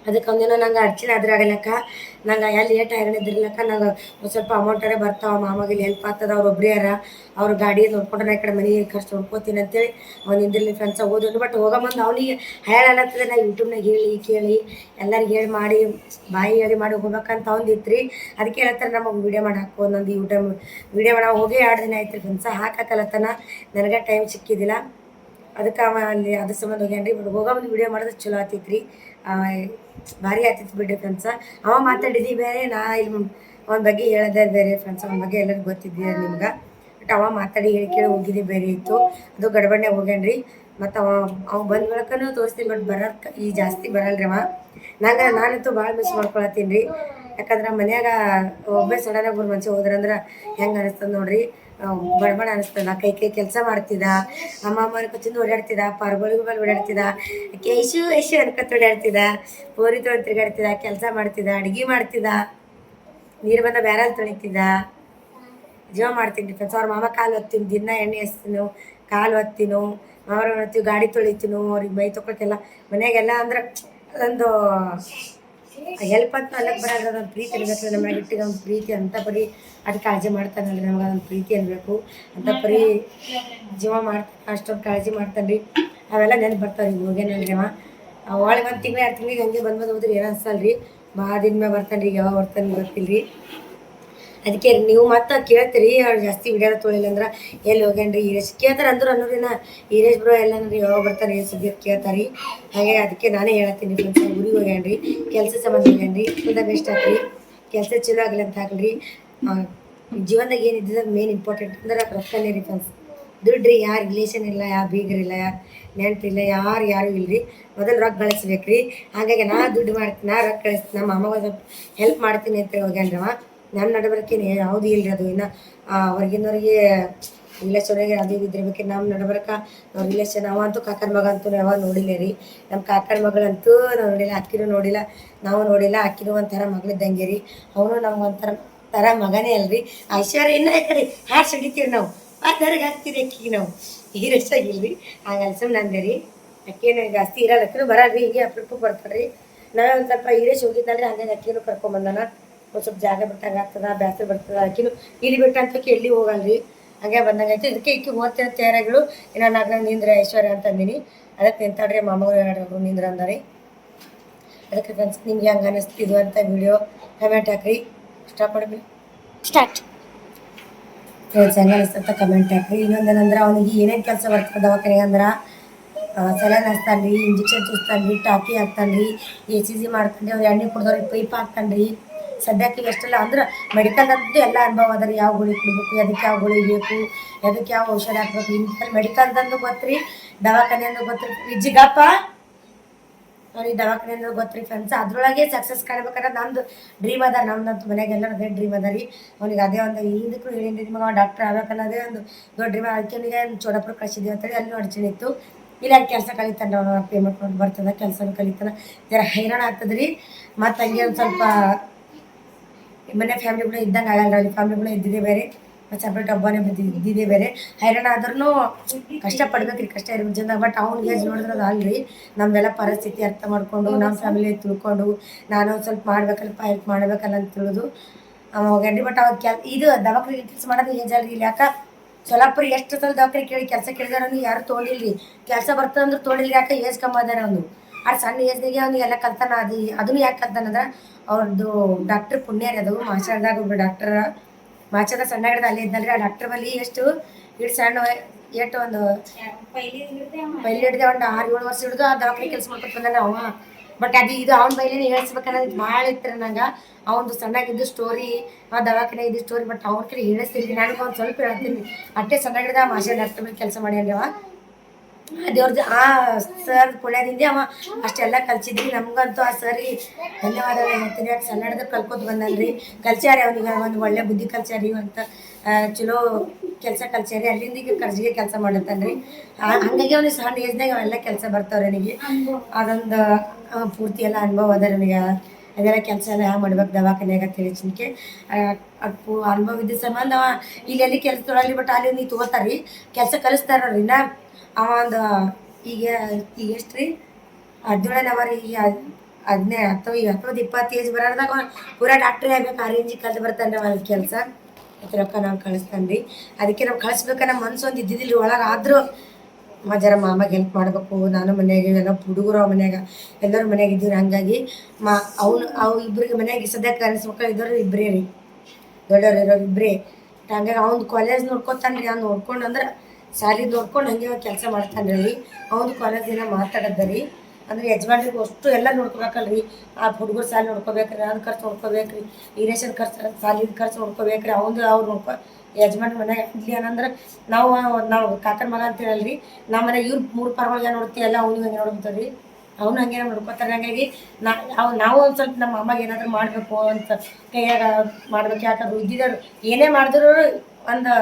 ಅದಕ್ಕೆ ಒಂದೇನೋ ನಂಗೆ ಅರ್ಚನೆ ಆದ್ರೆ ಆಗಲಕ್ಕ ನಂಗೆ ಎಲ್ಲಿ ಏಟ್ ಹೈರಾಣ ಇದ್ದಿರ್ಲಕ್ಕ ನಂಗೆ ಒಂದು ಸ್ವಲ್ಪ ಅಮೌಂಟರೇ ಬರ್ತಾವೆ ಮಾಮಗೆ ಹೆಲ್ಪ್ ಆಗ್ತದೆ ಅವ್ರು ಒಬ್ಬರೇ ಅವ್ರ ಗಾಡಿ ನೋಡ್ಕೊಂಡ್ರೆ ಈ ಕಡೆ ಮನೆ ಖರ್ಚು ನೋಡ್ಕೋತೀನಿ ಅಂತೇಳಿ ಅವ್ನು ಹಿಂದಿರ್ಲಿ ಫ್ರೆಂಡ್ಸ್ ಓದೋದು ಬಟ್ ಹೋಗೋ ಮುಂದೆ ಅವನಿಗೆ ಹೇಳತ್ತದ ನಾ ಯೂಟ್ಯೂಬ್ನಾಗ ಹೇಳಿ ಕೇಳಿ ಎಲ್ಲರಿಗೆ ಹೇಳಿ ಮಾಡಿ ಬಾಯಿ ಹೇಳಿ ಮಾಡಿ ಹೋಗ್ಬೇಕಂತ ಅವ್ನಿತ್ತು ರೀ ಅದಕ್ಕೆ ಹೇಳ್ತಾರೆ ನಮಗೆ ವೀಡಿಯೋ ಮಾಡಿ ಹಾಕೋ ಒಂದೊಂದು ಯೂಟ್ಯೂಬ್ ವೀಡಿಯೋ ಮಾಡಿ ಹೋಗಿ 2 ದಿನ ಆಯ್ತು ರೀ ಫ್ರೆಂಡ್ಸ ಹಾಕಕ್ಕಲ್ಲತ್ತನ ನನಗೆ ಟೈಮ್ ಸಿಕ್ಕಿದ್ದಿಲ್ಲ ಅದಕ್ಕೆ ಅವ ಅಲ್ಲಿ ಅದ್ರ ಸಂಬಂಧ ಹೋಗ್ಯಾನ್ರಿ ಬಟ್ ಹೋಗೋ ಮುಂದೆ ವೀಡಿಯೋ ಮಾಡಿದ್ರೆ ಚಲೋ ಆಗ್ತೈತೆ ರೀ ಭಾರಿ ಆಗ್ತೈತಿ ಬಿಡ್ರಿ ಫ್ರೆಂಡ್ಸ ಅವ ಮಾತಾಡಿದ್ದು ಬೇರೆ ನಾ ಇಲ್ಲಿ ಅವನ ಬಗ್ಗೆ ಹೇಳೋದೇ ಬೇರೆ ಫ್ರೆಂಡ್ಸ್ ಅವನ ಬಗ್ಗೆ ಎಲ್ಲರಿಗೂ ಗೊತ್ತಿದ್ದೀರ ನಿಮ್ಗೆ ಬಟ್ ಅವ ಮಾತಾಡಿ ಹೇಳಿ ಕೇಳಿ ಹೋಗಿದ್ದೆ ಬೇರೆ ಇತ್ತು ಅದು ಗಡ್ಬಡ್ನೆ ಹೋಗ್ಯಾನ್ರಿ ಮತ್ತು ಅವ ಬಂದ ಬಳಕನೂ ತೋರಿಸ್ತೀನಿ ಬಟ್ ಬರೋಕ್ಕೆ ಈ ಜಾಸ್ತಿ ಬರಲ್ರಿ ಅವ ನಾನಂತೂ ಭಾಳ ಮಿಸ್ ಮಾಡ್ಕೊಳತ್ತೀನಿ ರೀ ಯಾಕಂದ್ರೆ ಮನ್ಯಾಗ ಒಬ್ಬೇ ಸಡನ್ನಾಗಿ ಒಬ್ಬರು ಮನುಷ್ಯ ಹೋದ್ರಂದ್ರೆ ಹೆಂಗೆ ಅನಿಸ್ತದೆ ನೋಡ್ರಿ ಬಡಬಡ ಅನಿಸ್ತದ ಕೈ ಕೆಲಸ ಮಾಡ್ತಿದ್ದ ಅಮ್ಮ ಕೊಚ್ಚಿಂದ ಓಡಾಡ್ತಿದ್ದ ಪರ್ಗಳಿಗೂ ಮೇಲೆ ಓಡಾಡ್ತಿದ್ದ ಯಶು ಅನ್ಕೊತ ಓಡಾಡ್ತಿದ್ದ ಪೋರಿ ತೊಗೊಂಡು ತಿರುಗಾಡ್ತಿದ್ದ ಕೆಲಸ ಮಾಡ್ತಿದ್ದ ಅಡುಗೆ ಮಾಡ್ತಿದ್ದ ನೀರು ಬಂದ ಬ್ಯಾರಲ್ ತೊಳಿತಿದ್ದ ಜೀವ ಮಾಡ್ತೀನಿ ಫ್ರೆಂಡ್ಸ್ ಅವ್ರ ಮಾಮ ಕಾಲು ಒತ್ತೀನಿ ದಿನ ಎಣ್ಣೆ ಹಚ್ತೀನಿ ಕಾಲು ಒತ್ತೀನು ಮಾವ್ರ ಹೊತ್ತೀವಿ ಗಾಡಿ ತೊಳಿತೀನು ಅವ್ರಿಗೆ ಮೈ ತೊಗೊಳಕ್ಕೆಲ್ಲ ಮನೆಯಾಗೆಲ್ಲ ಅಂದ್ರೆ ಅದೊಂದು ಹೆಲ್ಪ್ ಅಂತ ಅನ್ನಕ್ಕೆ ಬರೋದು ಅದೊಂದು ಪ್ರೀತಿ ಇರಬೇಕು ನಮ್ಮ ಇಟ್ಟಿಗೆ ಒಂದು ಪ್ರೀತಿ ಅಂತ ಪರಿ ಅದು ಕಾಳಜಿ ಮಾಡ್ತಾನಲ್ರಿ ನಮ್ಗೆ ಅದೊಂದು ಪ್ರೀತಿ ಅನ್ಬೇಕು ಅಂತ ಪರಿ ಜೀವ ಮಾಡ್ತಾನೆ ಅಷ್ಟೊಂದು ಕಾಳಜಿ ಮಾಡ್ತಾನೆ ರೀ ಅವೆಲ್ಲ ನೆನಪು ಬರ್ತಾವೆ ರೀ ಹೋಗೇನಲ್ರಿ ಅವ ಒಳಗೆ 1 ತಿಂಗಳು 2 ತಿಂಗಳಿಗೆ ಹಂಗೆ ಬಂದು ಹೋದ್ರೆ ಏನೋ ಅನ್ಸಲ್ಲ ರೀ ಭಾಳ ದಿನ ಮ್ಯಾಗ ಬರ್ತಾನೆ ರೀ ಯಾವಾಗ ಬರ್ತಾನೆ ಗೊತ್ತಿಲ್ಲ ರೀ ಅದಕ್ಕೆ ನೀವು ಮತ್ತೆ ಕೇಳ್ತೀರಿ ಅವ್ರು ಜಾಸ್ತಿ ವಿಡಿಯೋನ ತೊಳಿಲ್ಲ ಅಂದ್ರೆ ಎಲ್ಲಿ ಹೋಗ್ಯಾನ್ರಿ ಈರೇಶ್ ಕೇಳ್ತಾರೆ ಅಂದ್ರು ಅನ್ನೋದಿನ ಈರೇಶ್ ಬ್ರೋ ಎಲ್ಲ ನೋಡ್ರಿ ಯಾವಾಗ ಬರ್ತಾರೆ ಏನು ಸುದ್ದಿ ಕೇಳ್ತಾರೆ ರೀ ಹಾಗೆ ಅದಕ್ಕೆ ನಾನೇ ಹೇಳ್ತೀನಿ ಫ್ರೆಂಡ್ಸ್ ಊರಿಗೆ ಹೋಗ್ಯಾನ್ರಿ ಕೆಲಸ ಸಂಬಂಧ ಹೋಗ್ಯಾನ್ರಿ ಫುಲ್ದಾಗ ಬೆಸ್ಟ್ ಆಗ್ರಿ ಕೆಲಸ ಚಲೋ ಆಗಲಿ ಅಂತ ಹಾಕ್ರಿ ಜೀವನದಾಗ ಏನಿದ್ದ ಮೇನ್ ಇಂಪಾರ್ಟೆಂಟ್ ಅಂದ್ರೆ ರೊಕ್ಕನೇ ರೀ ಫ್ರೆಂಡ್ಸ್ ದುಡ್ಡ್ರಿ ಯಾರು ರಿಲೇಷನ್ ಇಲ್ಲ ಯಾರು ಬೀಗರಿಲ್ಲ ಯಾರು ನೆಂಟ್ರಿಲ್ಲ ಯಾರು ಇಲ್ಲರಿ ಮೊದಲು ರೊಕ್ಕ ಗಳಿಸ್ಬೇಕು ರೀ ಹಾಗಾಗಿ ನಾ ದುಡ್ಡು ಮಾಡ್ತೀನಿ ನಾ ರೊಕ್ಕ ಕಳಿಸ್ತೀನಿ ನಮ್ಮ ಅಮ್ಮಗ ಸ್ವಲ್ಪ ಹೆಲ್ಪ್ ಮಾಡ್ತೀನಿ ಅಂತ ಹೋಗ್ಯಾನ್ರಿ ಅವ ನಮ್ಮ ನಡಬರ್ಕೇನು ಯಾವುದು ಇಲ್ಲರಿ ಅದು ಇನ್ನು ಹೊರಗಿನವ್ರಿಗೆ ರಿಲೇಷನ್ಗೆ ಅದು ಇದ್ದಿರ್ಬೇಕು ನಮ್ಮ ನಡಬರ್ಕ ನಾವು ರಿಲೇಷನ್ ಅವಂತೂ ಕಾಕನ ಮಗ ಅಂತೂ ಯಾವಾಗ ನೋಡಿಲ್ಲ ರೀ ನಮ್ಮ ಕಾಕನ ಮಗಳಂತೂ ನಾವು ನೋಡಿಲ್ಲ ಅಕ್ಕಿನೂ ನೋಡಿಲ್ಲ ನಾವು ನೋಡಿಲ್ಲ ಅಕ್ಕಿನೂ ಒಂಥರ ಮಗಳಿದ್ದಂಗೆ ರೀ ಅವನು ನಮ್ಗೆ ಒಂಥರ ಮಗನೇ ಅಲ್ರಿ ಐಶ್ವರ್ಯ ಇನ್ನೂ ಯಾಕಡೆ ಹಾರ್ಸ್ ಹಿಡಿತೀವಿ ನಾವು ಅದರಿಗೆ ಹಾಕ್ತೀರಿ ಅಕ್ಕಿಗೆ ನಾವು ಈಗ ಎಷ್ಟಾಗಿಲ್ಲ ರೀ ಹಂಗಲ್ಲಿ ಸುಮ್ಮನೆ ಅಂದೆ ರೀ ಅಕ್ಕಿನ ಜಾಸ್ತಿ ಇರಲ್ಲ ಅಕ್ಕಿನೂ ಬರಲ್ರಿ ಹೀಗೆ ಅಪ್ರೂಪ ಬರ್ತಾರೆ ರೀ ನಾವೇ ಒಂದು ಸ್ವಲ್ಪ ಈರೇಶ್ ಹೋಗಿದ್ನಲ್ರಿ ಹಂಗಾಗಿ ಅಕ್ಕಿನೂ ಕರ್ಕೊಂಬಂದಾನ ಒಂದು ಸ್ವಲ್ಪ ಜಾಗ ಬಿಟ್ಟಾಗ ಆಗ್ತದ ಬ್ಯಾಸರ ಬರ್ತದ ಅಕ್ಕಿನೂ ಇಲ್ಲಿ ಬಿಟ್ಟು ಅಂತ ಎಲ್ಲಿ ಹೋಗಲ್ರಿ ಹಾಗೆ ಬಂದಂಗಾಯ್ತು ಇದಕ್ಕೆ ಇಕ್ಕಿ ಓದ್ತಿರೋ ತಯಾರಾಗಿಗಳು ಇನ್ನು ನಾಲ್ಕು ನಿಂದ್ರೆ ಐಶ್ವರ್ಯ ಅಂತ ಅಂದಿನಿ ಅದಕ್ಕೆ ನಿಂತಾಡ್ರಿ ಮಾಮಗಳು ಎರಡು ನಿಂದ್ರ ಅಂದಾರೆ ಅದಕ್ಕೆ ಫ್ರೆಂಡ್ಸ್ ನಿಮ್ಗೆ ಹಂಗೆ ಅನ್ನಿಸ್ತಿದ್ವು ಅಂತ ವಿಡಿಯೋ ಕಮೆಂಟ್ ಹಾಕ್ರಿ ಸ್ಟಾರ್ಟ್ ಫ್ರೆಂಡ್ಸ್ ಹಂಗೆ ಅನಿಸ್ತಂತ ಕಮೆಂಟ್ ಹಾಕ್ರಿ ಇನ್ನೊಂದೇನಂದ್ರೆ ಅವನಿಗೆ ಏನೇನು ಕೆಲಸ ಬರ್ತದೆ ದವಾಖಾನೆಗೆ ಅಂದ್ರೆ ಸಲೈನ್ ಹಚ್ತಾನೆ ರೀ ಇಂಜೆಕ್ಷನ್ ಚುಚ್ತಾನೆ ರೀ ಟಾಕಿ ಹಾಕ್ತಾನೆ ರೀ ECG ಮಾಡ್ತಾನೆ ಅವ್ರು ಎಣ್ಣೆ ಕುಡ್ದವ್ರಿಗೆ ಪೈಪ್ ಹಾಕ್ತಾನೆ ರೀ ಸದ್ಯಕ್ಕೆ ಎಷ್ಟೆಲ್ಲ ಅಂದ್ರೆ ಮೆಡಿಕಲ್ದಂತೂ ಎಲ್ಲ ಅನುಭವ ಅದ ರೀ. ಯಾವ ಗುಳಿ ಕುಡಿಬೇಕು, ಅದಕ್ಕೆ ಯಾವ ಗುಳಿ ಬೇಕು, ಅದಕ್ಕೆ ಯಾವ ಔಷಧ ಹಾಕ್ಬೇಕು, ಇಂಥ ಮೆಡಿಕಲ್ದಂದು ಗೊತ್ತ್ರಿ, ದವಾಖಾನೆ ಅಂದ್ರೆ ಗೊತ್ತ್ರಿ. ವಿಜ್ಜಿಗಪ್ಪ ಅವ್ರಿಗೆ ದವಾಖಾನೆ ಅಂದ್ರೆ ಗೊತ್ತ್ರಿ ಫ್ರೆಂಡ್ಸ್. ಅದ್ರೊಳಗೆ ಸಕ್ಸಸ್ ಕಾಣ್ಬೇಕಂದ್ರೆ ನಮ್ದು ಡ್ರೀಮ್ ಅದ. ನಮ್ದಂತೂ ಮನೆಯಾಗ ಎಲ್ಲರೂ ಅದೇ ಡ್ರೀಮ್ ಅದ ರೀ. ಅವ್ನಿಗೆ ಅದೇ ಒಂದು ಹಿಂದಕ್ಕೂ ಹೇಳಿದ್ರಿ ನಿಮಗೆ ಡಾಕ್ಟರ್ ಆಗ್ಬೇಕನ್ನೋದೇ ಒಂದು ದೊಡ್ಡ ಡ್ರೀಮ್. ಅದಕ್ಕೆ ಅವನಿಗೆ ಚೋಡಪುರ ಕಳಿಸಿದ್ವಿ ಅಂತೇಳಿ ಅಲ್ಲಿ ಅಡಚಣೆ ಇತ್ತು. ಇಲ್ಲ ಕೆಲಸ ಕಲಿತಾನೆ ಅವ್ನು, ಪೇಮೆಂಟ್ ಮಾಡಿ ಬರ್ತದೆ, ಕೆಲಸನೂ ಕಲಿತಾನೆ. ಜರ ಹೈರಾಣ ಆಗ್ತದ್ರಿ. ಮತ್ತು ಹಂಗೆ ಒಂದು ಸ್ವಲ್ಪ ಮನೆ ಫ್ಯಾಮಿಲಿಗಳು ಇದ್ದಂಗೆ ಆಗಲ್ಲ ರೀ. ಫ್ಯಾಮಿಲಿಗಳು ಇದ್ದಿದ್ದೇ ಬೇರೆ, ಸಪ್ರೇಟ್ ಹಬ್ಬನೇ ಇದ್ದಿದ್ದೇ ಬೇರೆ. ಹೈರಾಣ ಆದ್ರೂ ಕಷ್ಟ ಪಡ್ಬೇಕ್ರಿ, ಕಷ್ಟ ಇರ್ಬೇಕು ಜನ. ಬಟ್ ಅವ್ನಿಗೆ ಏಜ್ ನೋಡಿದ್ರೆ ಅದು ಅಲ್ರಿ. ನಮ್ಮೆಲ್ಲ ಪರಿಸ್ಥಿತಿ ಅರ್ಥ ಮಾಡ್ಕೊಂಡು, ನಮ್ಮ ಫ್ಯಾಮಿಲಿ ತಿಳ್ಕೊಂಡು, ನಾನು ಒಂದು ಸ್ವಲ್ಪ ಮಾಡ್ಬೇಕಲ್ಪ, ಹೆಲ್ಪ್ ಮಾಡ್ಬೇಕಲ್ಲ ಅಂತ ತಿಳಿದು ಹೋಗ್ಯಾನ್ರಿ. ಬಟ್ ಅವ್ರು ಇದು ದವಾಖಾನೆ ಕೆಲಸ ಮಾಡೋದು ಏಜ್ ಅಲ್ರಿ. ಇಲ್ಲಿ ಯಾಕೆ ಸೊಲ್ಲಾಪುರ ಎಷ್ಟು ಸಲ ದವಾಖಾನೆ ಕೇಳಿ ಕೆಲಸ ಕೇಳಿದಾರನು ಯಾರು ತೊಗೊಂಡಿಲ್ರಿ. ಕೆಲಸ ಬರ್ತದಂದ್ರೆ ತೊಗೊಂಡಿಲ್ರಿ. ಯಾಕೆ ಏಜ್ ಕಮ್ಮಿ ಅದಾರ ಅವನು. ಆ ಸಣ್ಣ ಏಜ್ದಾಗೆ ಅವ್ನಿಗೆ ಎಲ್ಲ ಕಲ್ತಾನ. ಅದನ್ನು ಯಾಕೆ ಕಲ್ತಾನಂದ್ರೆ ಅವ್ರದ್ದು ಡಾಕ್ಟ್ರ್ ಪುಣ್ಯ ರೀ. ಅದು ಮಾಚಾಡ್ದಾಗ ಒಬ್ರು ಡಾಕ್ಟರ್ ಮಾಚಾದ ಸಣ್ಣ ಹಿಡ್ದು ಅಲ್ಲೇ ಇದ್ದಲ್ರಿ. ಆ ಡಾಕ್ಟರ್ ಬಲ್ಲಿ ಎಷ್ಟು ಸಣ್ಣ ಎಷ್ಟು ಒಂದು ಪೈಲಿ ಹಿಡ್ದೆ ಒಂದು 6-7 ವರ್ಷ ಹಿಡಿದು ಆ ದವಾಖಾನೆ ಕೆಲಸ ಮಾಡ್ಕೊತ ಬಂದಾನ ಅವ. ಬಟ್ ಅದು ಇದು ಅವ್ನ ಬೈಲೇನೆ ಹೇಳಿಸ್ಬೇಕನ್ನೋದು ಭಾಳ ಇತ್ತು ನಂಗೆ. ಅವನದು ಸಣ್ಣಾಗಿದ್ದು ಸ್ಟೋರಿ, ಆ ದವಾಖಾನೆ ಇದ್ದು ಸ್ಟೋರಿ. ಬಟ್ ಅವ್ರ ಕಡೆ ಹೇಳಿಸ್ತೀನಿ, ನನಗೆ ಒಂದು ಸ್ವಲ್ಪ ಹೇಳ್ತೀನಿ. ಅಷ್ಟೇ ಸಣ್ಣ ಹಿಡ್ದ ಮಾಷೆ ಡಾಕ್ಟರ್ ಮೇಲೆ ಕೆಲಸ ಮಾಡ್ಯಾನ್ರಿ ಅವ. ದೇವ್ರದ್ದು ಆ ಸರ್ ಪುಣ್ಯದಿಂದ ಅವ ಅಷ್ಟೆಲ್ಲ ಕಲ್ಸಿದ್ರಿ. ನಮಗಂತೂ ಆ ಸರಿ ಧನ್ಯವಾದಗಳು ಹೇಳ್ತೀನಿ. ಯಾಕೆ ಸಣ್ಣ ಹಿಡ್ದು ಕಲ್ಕೋತ ಬಂದನ್ರಿ. ಕಲ್ಸ್ಯಾರಿ ಅವನಿಗೆ ಒಂದು ಒಳ್ಳೆ ಬುದ್ಧಿ ಕಲ್ಸ್ಯಾರಿ ಅಂತ ಚಲೋ ಕೆಲಸ ಕಲ್ಸ್ಯಾರಿ. ಅಲ್ಲಿಂದ ಈಗ ಕರ್ಜಿಗೆ ಕೆಲಸ ಮಾಡತ್ತನ್ರಿ. ಹಂಗಾಗಿ ಅವ್ನಿಗೆ ಸಣ್ಣ ಏಜ್ನಾಗ ಅವೆಲ್ಲ ಕೆಲಸ ಬರ್ತಾವ್ರಿ ಅವನಿಗೆ. ಅದೊಂದು ಪೂರ್ತಿ ಎಲ್ಲ ಅನುಭವ ಅದ ಅವನಿಗೆ. ಅದೆಲ್ಲ ಕೆಲಸ ಎಲ್ಲ ಯಾವ ಮಾಡ್ಬೇಕು ದವಾಖಾನೆಯಾಗ ತಿಳಿಸಿಕೆ ಅನುಭವ ಇದ್ದ ಸಂಬಂಧ ಇಲ್ಲೆಲ್ಲಿ ಕೆಲಸ ತೊಗೊಳ್ಳಿ. ಬಟ್ ಅಲ್ಲಿ ನೀವು ತೊಗೋತಾರ್ರಿ, ಕೆಲಸ ಕಲಿಸ್ತಾರ್ರಿ. ಅವ ಒಂದು ಈಗ ಎಷ್ಟು ರೀ 17 ಅವರಿ, ಈಗ 20 ಏಜ್ ಬರೋದಾಗ ಪೂರಾ ಡಾಕ್ಟ್ರೇ ಆಗ್ಬೇಕು. ಆ ರೇಂಜಿಗೆ ಕಲ್ತು ಬರ್ತಾನೆ ಅವ್ನ ಕೆಲಸ. ರೊಕ್ಕ ನಾವು ಕಳಿಸ್ತಾನೆ ರೀ. ಅದಕ್ಕೆ ನಾವು ಕಳಿಸ್ಬೇಕ ನಮ್ಮ ಮನ್ಸು ಒಂದು ಇದ್ದಿದ್ದಿಲ್ಲ ಒಳಗೆ. ಆದರೂ ಜರ ಮಾಮಗೆ ಹೆಲ್ಪ್ ಮಾಡಬೇಕು. ನಾನು ಮನೆಯಾಗ ಎಲ್ಲ ಹುಡುಗರು ಮನ್ಯಾಗ ಎಲ್ಲರೂ ಮನ್ಯಾಗ ಇದ್ದೀವಿ. ಹಂಗಾಗಿ ಅವು ಇಬ್ಬರಿಗೆ ಮನ್ಯಾಗ ಸದ್ಯಕ್ಕೆ ಮಕ್ಕಳು ಇದ್ದವ್ರು ಇಬ್ಬರೇ ರೀ, ದೊಡ್ಡವ್ರು ಇರೋರು ಇಬ್ಬರೇ. ಹಂಗಾಗಿ ಅವ್ನು ಕಾಲೇಜ್ ನೋಡ್ಕೊತಾನೆ ರೀ. ಅವ್ನು ನೋಡ್ಕೊಂಡು ಅಂದ್ರೆ ಸಾಲಿ ನೋಡ್ಕೊಂಡು ಹಂಗೆ ಕೆಲಸ ಮಾಡ್ತಾನೆ ರೀ. ಅವ್ನು ಕಾಲೇಜ್ ದಿನ ಮಾತಾಡೋದ ರೀ. ಅಂದ್ರೆ ಯಜಮಾನ್ರಿಗೆ ಅಷ್ಟು ಎಲ್ಲ ನೋಡ್ಕೋಬೇಕಲ್ರಿ. ಆ ಹುಡುಗರು ಸಾಲಿ ನೋಡ್ಕೋಬೇಕ್ರಿ, ಅದು ಖರ್ಚು ನೋಡ್ಕೋಬೇಕ್ರಿ, ಈ ರೇಷನ್ ಖರ್ಚು, ಸಾಲಿದ ಖರ್ಚು ನೋಡ್ಕೋಬೇಕ್ರಿ. ಅವ್ರು ಯಜಮಾನ್ ಮನೆ ಇಲ್ಲಿ ಏನಂದ್ರೆ ನಾವು ಕಾಕನ ಮಗ ಅಂತ ಹೇಳಲ್ರಿ. ನಮ್ಮ ಮನೆ ಇವ್ರು 3 ಪರಗಳಿಗೆ ನೋಡ್ತೀವಲ್ಲ, ಅವ್ನಿಗೆ ಹಂಗೆ ನೋಡ್ಬೋದು ರೀ. ಅವ್ನು ಹಂಗೆ ನೋಡ್ಕೋತಾರೆ. ಹಂಗಾಗಿ ನಾವು ಒಂದು ಸ್ವಲ್ಪ ನಮ್ಮ ಅಮ್ಮಗೆ ಏನಾದರೂ ಮಾಡಬೇಕು ಅಂತ ಕೈಯಾಗ ಮಾಡ್ಬೇಕು. ಯಾಕಂದ್ರೆ ಇದ್ದಿದ್ದವ್ರು ಏನೇ ಮಾಡಿದ್ರು ಒಂದು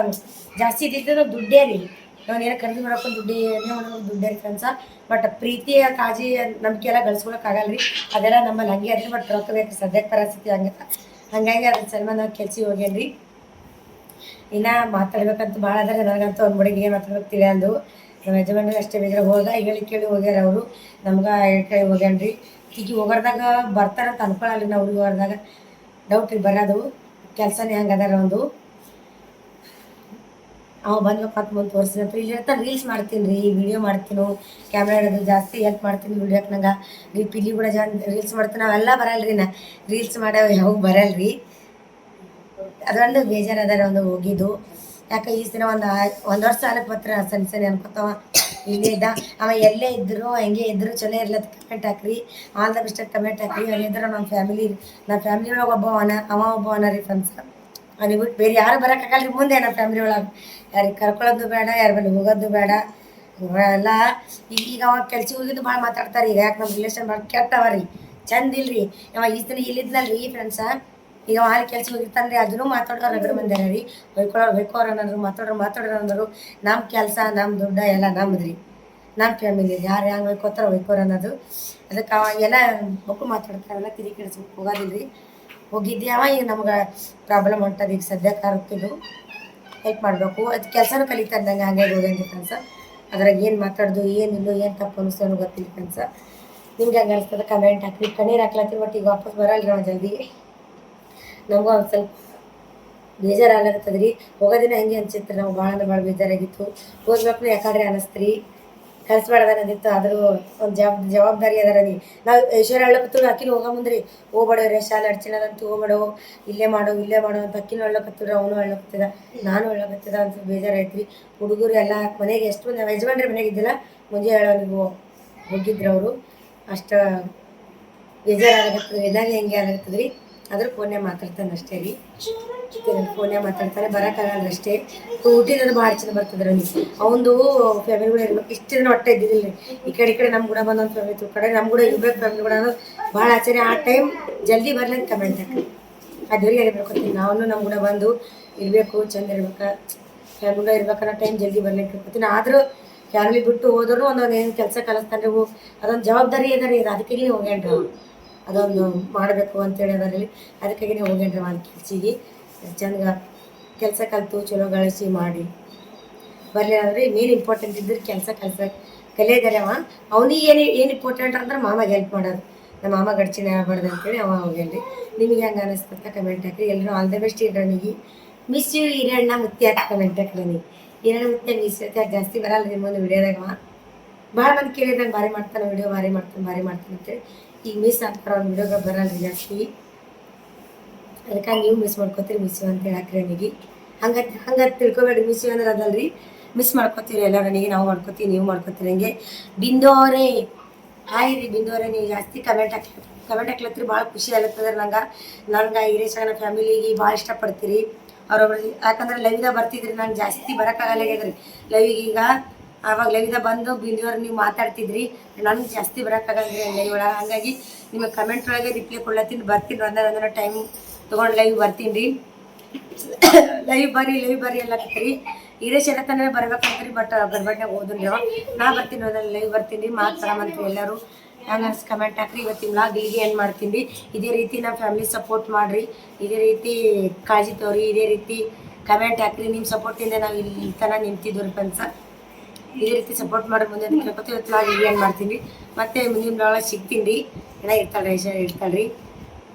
ಜಾಸ್ತಿ ಇದ್ದಿದ್ದು ದುಡ್ಡೇ ರೀ. ನಾವು ಏನೋ ಖರೀದಿ ಮಾಡೋಕೆ ದುಡ್ಡು, ಏನೇ ಮಾಡೋದು ದುಡ್ಡೇ ರೀ ಫ್ರೆಂಡ್ಸ. ಬಟ್ ಪ್ರೀತಿಯ ಕಾಳಜಿ ನಂಬಿಕೆ ಎಲ್ಲ ಗಳಿಸ್ಕೊಳಕ್ಕಾಗಲ್ಲ ರೀ. ಅದೆಲ್ಲ ನಮ್ಮಲ್ಲಿ ಹಂಗೆ ಅದ್ರಿ. ಬಟ್ ರೊಕ್ಕ ಬೇಕು, ಸದ್ಯಕ್ಕೆ ಪರಿಸ್ಥಿತಿ ಹಂಗಾಗಿ ಅದ್ರ ಸಲ್ಮಾನ್ ನಾವು ಕೆಲ್ಸಿಗೆ ಹೋಗ್ಯಾನ್ರಿ. ಇನ್ನು ಮಾತಾಡ್ಬೇಕಂತ ಭಾಳ ಅದ ರೀ. ನನಗಂತೂ ಒಂದು ಬಡಿಗೆ ಏನು ಮಾತಾಡ್ಬೇಕು ತಿಳಿಯಲ್ದು. ನಮ್ಮ ಯಜಮಾನ್ರಿಗೆ ಅಷ್ಟೇ ಬೇಜಾರು. ಹೇಳಿ ಕೇಳಿ ಹೋಗ್ಯಾರ ಅವರು. ನಮ್ಗೆ ಹೇಳ್ಕೇಳಿ ಹೋಗ್ಯಾನ್ರಿ. ಈಗ ಹೋಗೋರ್ದಾಗ ಬರ್ತಾರಂತ ಅನ್ಕೊಳ್ಳಲ್ಲ ನಾವು. ಊರಿಗೆ ಹೋಗೋರ್ದಾಗ ಡೌಟ್ ರೀ ಬರೋದು. ಕೆಲಸನೇ ಹಂಗೆ ಅದಾರ ಒಂದು. ಅವ ಬಂದ್ಬೇಕು ಮತ್ತು ಮುಂದೆ ತೋರಿಸಿದಂತ ಇಲ್ಲಿ ಇರ್ತಾನೆ. ರೀಲ್ಸ್ ಮಾಡ್ತೀನಿ ರೀ, ವಿಡಿಯೋ ಮಾಡ್ತೀನಿ, ಕ್ಯಾಮ್ರಾ ಹಿಡೋದು ಜಾಸ್ತಿ ಹೆಲ್ಪ್ ಮಾಡ್ತೀನಿ ವಿಡಿಯೋಕ್ಕೆ. ನಂಗೆ ಪಿಲಿ ಕೂಡ ರೀಲ್ಸ್ ಮಾಡ್ತೀನಿ. ಅವೆಲ್ಲ ಬರಲ್ಲ ರೀ. ರೀಲ್ಸ್ ಮಾಡೋ ಯಾವಾಗ ಬರಲ್ಲ ರೀ. ಅದೊಂದು ಬೇಜಾರು ಅದಾರ ಒಂದು ಹೋಗಿದ್ದು. ಯಾಕೆ ಈ ದಿನ ಒಂದು ವರ್ಷ ಸಾಲಕ್ಕೆ ಬರ್ತಾರೆ ಸಣ್ಣ ಅನ್ಕೋತಾವ. ಇಲ್ಲೇ ಇದ್ದ ಅವ ಎಲ್ಲೇ ಇದ್ದರು ಹೆಂಗೆ ಇದ್ದರು ಚಲೋ ಇರ್ಲತ್ತ ಕಮೆಂಟ್ ಹಾಕ್ರಿ. ಆಲ್ ದ ಬೆಸ್ಟ್ ಕಮೆಂಟ್ ಹಾಕ್ರಿ. ಅಲ್ಲಿದ್ದರೆ ನಮ್ಮ ಫ್ಯಾಮಿಲಿ ಒಳಗೆ ಒಬ್ಬವನ ರೀ ಫ್ರೆಂಡ್ಸ್. ಅವ್ನಿಗೆ ಬಿಟ್ಟು ಬೇರೆ ಯಾರು ಬರೋಕ್ಕಾಗಲ್ಲ ರೀ ಮುಂದೆ. ನಮ್ಮ ಫ್ಯಾಮಿಲಿ ಒಳಗೆ ಯಾರಿಗೆ ಕರ್ಕೊಳ್ಳೋದು ಬೇಡ, ಯಾರ ಬಳಿ ಹೋಗೋದು ಬೇಡ. ಎಲ್ಲ ಈಗ ಅವ ಕೆಲ್ಸಕ್ಕೆ ಹೋಗಿದ್ದು ಭಾಳ ಮಾತಾಡ್ತಾರೆ. ಈಗ ಯಾಕೆ ನಮ್ಮ ರಿಲೇಷನ್ ಭಾಳ ಕೆಟ್ಟವ ರೀ, ಚಂದ ಇಲ್ರಿ. ಅವ ಈ ದಿನ ಇಲ್ಲಿದ್ನಲ್ರಿ ಫ್ರೆಂಡ್ಸ. ಈಗ ಅಲ್ಲಿ ಕೆಲ್ಸಕ್ಕೆ ಹೋಗಿರ್ತಾನೆ ರೀ. ಅದನ್ನು ಮಾತಾಡೋರು ರಗಡ ಮಂದಿರ ರೀ. ಬೈಕೋರು ಅನ್ನೋರು, ಮಾತಾಡೋರು ಅನ್ನೋರು. ನಮ್ಮ ಕೆಲಸ, ನಮ್ಮ ದುಡ್ಡು ಎಲ್ಲ ನಮ್ಮದ್ರಿ, ನಮ್ಮ ಫ್ಯಾಮಿಲಿ. ಯಾರು ಹೆಂಗೆ ಬೈಕೋರು ಅನ್ನೋದು. ಅದಕ್ಕೆ ಅವ ಎಲ್ಲ ಮಕ್ಕಳು ಮಾತಾಡ್ತಾರಲ್ಲ, ತಿರಿ ಕೆಡಿಸ್ಬೇಕು ಹೋಗೋದಿಲ್ಲ ರೀ. ಹೋಗಿದ್ಯಾವ ಈಗ ನಮ್ಗೆ ಪ್ರಾಬ್ಲಮ್ ಹೊಂಟದ. ಈಗ ಸದ್ಯಕ್ಕೆ ಆರೋಗ್ಯದು ಹೆಲ್ಪ್ ಮಾಡಬೇಕು. ಅದು ಕೆಲಸನೂ ಕಲಿತಾರೆ ನಂಗೆ. ಹಂಗಾಗಿ ಹೋಗಂಗೆ ಫ್ರೆಂಡ್ಸ. ಅದ್ರಾಗ ಏನು ಮಾತಾಡೋದು, ಏನಿಲ್ಲೋ, ಏನು ತಪ್ಪು ಅನಿಸ್ತೋ ಗೊತ್ತಿಲ್ಲ ಫ್ರೆಂಡ್ಸ. ನಿಮ್ಗೆ ಹಂಗೆ ಅನಿಸ್ತದೆ ಕಮೆಂಟ್ ಹಾಕ್ರಿ. ಕಣ್ಣೀರು ಹಾಕ್ಲತ್ತೀವಿ. ಬಟ್ ಈಗ ವಾಪಸ್ ಬರಲ್ಲ ರೀ ಜಲ್ದಿ. ನಮಗೂ ಒಂದು ಸ್ವಲ್ಪ ಬೇಜಾರಾಗ್ಲತ್ತದ ರೀ. ಹೋಗೋದಿನ ಹೆಂಗೆ ಅನ್ಸಿತ್ತು. ನಾವು ಭಾಳ ಅಂದ್ರೆ ಭಾಳ ಬೇಜಾರಾಗಿತ್ತು. ಹೋಗ್ಬೇಕು ಯಾಕಂದ್ರೆ ಅನ್ನಿಸ್ತ್ರಿ. ಕಳಿಸ್ಬಾರ್ದು ಅನ್ನೋದಿತ್ತು. ಆದರೂ ಒಂದು ಜವಾಬ್ದಾರಿ ಅದರ ರೀ. ನಾವು ಐಶ್ವರ್ಯ ಹೇಳಕತ್ತು ಅಕ್ಕಿನ ಹೋಗೋ ಮುಂದ್ರಿ, ಹೋಗ್ಬೇಡವ್ರೆ ಶಾಲೆ ಅಡ್ಚಿನದಂತೂ ಹೋಗ್ಬೇಡೋ, ಇಲ್ಲೇ ಮಾಡೋ ಅಂತ ಅಕ್ಕಿನೂ ಹೇಳಕತ್ತಿದ್ರು, ಅವನು ಹೇಳಕತ್ತಿದ, ನಾನು ಹೇಳಕತ್ತಿದ ಅಂತ ಬೇಜಾರಾಯ್ತು ರೀ. ಹುಡುಗರು ಎಲ್ಲ ಮನೆಗೆ ಎಷ್ಟು ಮಂದಿ ಯಜಮಾನ್ರಿ ಮನೆಗೆ ಇದ್ದಿಲ್ಲ. ಮುಂಜೆ ಹೇಳೋ ನೀವು ಹೋಗಿದ್ರು ಅವರು. ಅಷ್ಟು ಬೇಜಾರಾಗತ್ತದ್ರಿ. ಎಲ್ಲಾಗೆ ಹೆಂಗೆ ಆಗತ್ತದ್ರಿ. ಅದ್ರ ಫೋನ್ಯಾಗ ಮಾತಾಡ್ತಾನೆ ಅಷ್ಟೇ ರೀ. ಫೋನ್ಯಾಗ ಮಾತಾಡ್ತಾನೆ, ಬರೋಕ್ಕಾಗಲ್ಲ ಅಷ್ಟೇ. ಊಟಿನದು ಭಾಳ ಚಂದ ಬರ್ತದೆ ರೀ. ಅವಂದು ಫ್ಯಾಮಿಲಿ ಕೂಡ ಇರ್ಬೇಕು. ಇಷ್ಟು ದಿನ ಒಟ್ಟೆ ಇದ್ದಿದ್ದಿಲ್ಲ ರೀ. ಈ ಕಡೆ ನಮ್ಮ ಕೂಡ ಬಂದೊಂದು ಫ್ಯಾಮಿಲಿ ಕಡೆ ನಮ್ಮ ಕೂಡ ಇರ್ಬೇಕು ಫ್ಯಾಮಿಲಿ ಕೂಡ ಅನ್ನೋದು ಭಾಳ ಆಶ್ಚರ್ಯ. ಆ ಟೈಮ್ ಜಲ್ದಿ ಬರ್ಲಿ ಅಂತ ಕಮೆಂಟ್ ಹಾಕಿ ಅದುವರೆಗೆ ಇರ್ಬೇಕು. ನಾವು ನಮ್ಮ ಕೂಡ ಬಂದು ಇರಬೇಕು, ಚಂದ ಇರ್ಬೇಕು, ಫ್ಯಾಮಿಲಿ ಕೂಡ ಇರ್ಬೇಕನ್ನೋ ಟೈಮ್ ಜಲ್ದಿ ಬರ್ಲಿಕ್ಕೆ ಇರ್ಕೊತೀನಿ. ಆದರೂ ಫ್ಯಾಮಿಲಿ ಬಿಟ್ಟು ಹೋದ್ರು ಒಂದೊಂದು ಏನು ಕೆಲಸ ಕಲಿಸ್ತಾನೆ ರೀ. ಅದೊಂದು ಜವಾಬ್ದಾರಿ ಅದ ರೀ. ಅದಕ್ಕಾಗಿ ಹೋಗ್ಯಾನ್ರಿ. ಅದೊಂದು ಮಾಡಬೇಕು ಅಂತೇಳಿ ಅದರಲ್ಲಿ ಅದಕ್ಕಾಗಿ ಹೋಗ್ಯಾನ್ರಿ ಒಂದು ಕೆಲ್ಸಿಗೆ. ಚಂದ ಕೆಲಸ ಕಲಿತು ಚಲೋ ಗಳಿಸಿ ಮಾಡಿ ಬರಲಿ ಅಂದರೆ ಮೇನ್ ಇಂಪಾರ್ಟೆಂಟ್ ಇದ್ರೆ ಕೆಲಸ ಕಲಿಯೋದಾರೆ. ಅವನಿಗೆ ಏನು ಇಂಪಾರ್ಟೆಂಟ್ ಅಂದ್ರೆ ಮಾಮಗೆ ಹೆಲ್ಪ್ ಮಾಡೋದು. ನಮ್ಮ ಮಾಮ ಗಡ್ಚಿನ ಆಗ್ಬಾರ್ದು ಅಂತೇಳಿ ಅವ ಹೋಗ್ಯಾನ್ರಿ. ನಿಮಗೆ ಹೆಂಗೆ ಅನ್ನಿಸ್ತಂತ ಕಮೆಂಟ್ ಹಾಕಿ. ಎಲ್ಲರೂ ಆಲ್ ದ ಬೆಸ್ಟ್ ಇರೋನಿಗೆ. ಮಿಸ್ ಯು ಹಿರಣ್ಣ ಮುತ್ತಿ ಹಾಕಿ ಕಮೆಂಟ್ ಹಾಕಿ. ನನಗೆ ಹಿರಣ್ಣ ಮುತ್ತಿ ಮಿಸ್ ಇರುತ್ತೆ. ಜಾಸ್ತಿ ಬರಲ್ಲ ನಿಮ್ಮೊಂದು ವಿಡಿಯೋದಾಗ. ಭಾಳ ಮಂದಿ ಕೇಳಿದಂಗೆ ಭಾರಿ ಮಾಡ್ತಾನೆ ವಿಡಿಯೋ, ಭಾರಿ ಮಾಡ್ತಾನೆ ಅಂತೇಳಿ. ಈಗ ಮಿಸ್ ಆಗ್ತಾರೆ ಒಂದು ವಿಡಿಯೋಗೆ ಬರಲ್ಲ ಜಾಸ್ತಿ. ಅದಕ್ಕೆ ನೀವು ಮಿಸ್ ಮಾಡ್ಕೋತೀರಿ. ಮಿಸ್ ಯು ಅಂತ ಹೇಳಕ್ರಿ ನನಗೆ. ಹಂಗೆ ತಿಳ್ಕೊಬೇಡ್ರಿ. ಮಿಸ್ ಯು ಅಂದ್ರೆ ಅದಲ್ರಿ, ಮಿಸ್ ಮಾಡ್ಕೋತೀರಿ ಎಲ್ಲ. ನನಗೆ ನಾವು ಮಾಡ್ಕೋತೀವಿ, ನೀವು ಮಾಡ್ಕೋತೀರಿ. ಹಂಗೆ ಬಿಂದೋರೆ ಹಾಯ್ ರೀ. ಬಿಂದೋರೆ ನೀವು ಜಾಸ್ತಿ ಕಮೆಂಟ್ ಹಾಕ್ಲತ್ರಿ. ಭಾಳ ಖುಷಿ ಆಗ್ಲತ್ತದ ನಂಗೆ ಹಿರೇಶನ ಫ್ಯಾಮಿಲಿಗೆ ಭಾಳ ಇಷ್ಟಪಡ್ತೀರಿ. ಅವ್ರೊಬ್ರು ಯಾಕಂದ್ರೆ ಲೈವ್ದಾಗ ಬರ್ತಿದ್ರಿ. ನಾನು ಜಾಸ್ತಿ ಬರೋಕ್ಕಾಗಲ್ಲಾಗ್ಯದ್ರಿ ಲೈವಿಗೆ. ಈಗ ಆವಾಗ ಲೈವ್ದಾಗ ಬಂದು ಬಿಂದೋರು ನೀವು ಮಾತಾಡ್ತಿದ್ರಿ. ನನಗೆ ಜಾಸ್ತಿ ಬರೋಕ್ಕಾಗಲ್ರಿ ಲೈವ್ ಒಳಗೆ. ಹಾಗಾಗಿ ನಿಮಗೆ ಕಮೆಂಟ್ ಒಳಗೆ ರಿಪ್ಲೈ ಕೊಡ್ಲತ್ತೀನಿ. ಬರ್ತೀನಿ ಒಂದೊಂದು ಟೈಮ್ ತೊಗೊಂಡು ಲೈವ್ ಬರ್ತೀನಿ ರೀ. ಲೈವ್ ಬರ್ರಿ ಎಲ್ಲ ಕತ್ರಿ. ಹಿರೇಶ್ ಎಡತಂದ್ರೆ ಬರ್ಬೇಕಂತ್ರಿ. ಬಟ್ ಬರ್ಬಟ್ಟಾಗ ಹೋದ್ರಿ. ನಾ ಬರ್ತೀನಿ ಒಂದಲ್ಲಿ ಲೈವ್ ಬರ್ತೀನಿ. ಮಾತಾಡಮಂತ್ರಿ ಎಲ್ಲರೂ. ನಾನು ಕಮೆಂಟ್ ಹಾಕ್ರಿ. ಇವತ್ತಿನ ವ್ಲಾಗ್ ಇಲ್ಲಿಗೆ ಏನು ಮಾಡ್ತೀನಿ. ಇದೇ ರೀತಿ ನಮ್ಮ ಫ್ಯಾಮಿಲಿ ಸಪೋರ್ಟ್ ಮಾಡಿರಿ. ಇದೇ ರೀತಿ ಕಾಳಜಿ ತೋರಿ. ಇದೇ ರೀತಿ ಕಮೆಂಟ್ ಹಾಕ್ರಿ. ನಿಮ್ಮ ಸಪೋರ್ಟಿಂದ ನಾವು ಇಲ್ಲಿ ತನಕ ನಿಂತಿದ್ದೀವಿ ಫ್ರೆಂಡ್ಸ. ಇದೇ ರೀತಿ ಸಪೋರ್ಟ್ ಮಾಡಿ ಮುಂದೆ ಕೇಳ್ಕೊತ ಇವತ್ತು ವ್ಲಾಗ್ ಇಲ್ಲಿಗೆ ಏನು ಮಾಡ್ತೀನಿ. ಮತ್ತೆ ಮುಂದಿನ ವ್ಲಾಗ್ ಸಿಗ್ತೀನಿ ರೀ. ಏನೋ ಇರ್ತಾಳ್ರಿ.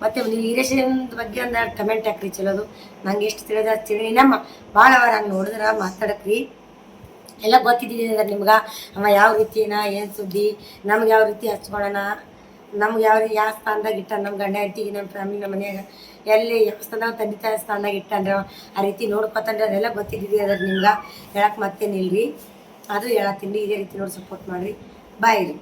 ಮತ್ತು ನೀವು ಹಿರೇಶನ ಬಗ್ಗೆ ಒಂದು ಕಮೆಂಟ್ ಹಾಕ್ರಿ. ಚಲೋದು ನಂಗೆ ಎಷ್ಟು ತಿಳಿ ನಮ್ಮ ಭಾಳ ಅವರ ಹಂಗೆ ನೋಡಿದ್ರೆ ಮಾತಾಡಕ್ರಿ ಎಲ್ಲ ಗೊತ್ತಿದ್ದಿದೆ ನಿಮ್ಗೆ. ಅವ ಯಾವ ರೀತಿನ ಏನು ಸುದ್ದಿ, ನಮ್ಗೆ ಯಾವ ರೀತಿ ಹಚ್ಕೊಳ್ಳೋಣ, ನಮ್ಗೆ ಯಾವ ಸ್ಥಾನದಾಗ ಇಟ್ಟಾನ, ನಮ್ಮ ಗಂಡ ಹೆಂಡತಿಗೆ, ನಮ್ಮ ಫ್ಯಾಮಿಲಿ, ನಮ್ಮ ಮನ್ಯಾಗ ಎಲ್ಲಿ ಯಾವ ಸ್ಥಾನದಾಗ ತಂದೆ ತಾಯಿ ಸ್ಥಾನದಾಗ ಇಟ್ಟಂದ್ರೆ ಆ ರೀತಿ ನೋಡ್ಕೊತಂದ್ರೆ ಅದೆಲ್ಲ ಗೊತ್ತಿದ್ದಿದೆ ಅದ್ರ ನಿಮ್ಗೆ. ಹೇಳಕ್ಕೆ ಮತ್ತೇನಿಲ್ಲ ರೀ. ಅದು ಹೇಳತ್ತೀನಿ. ಇದೇ ರೀತಿ ನೋಡಿ ಸಪೋರ್ಟ್ ಮಾಡಿರಿ. ಬಾಯ್ ರೀ.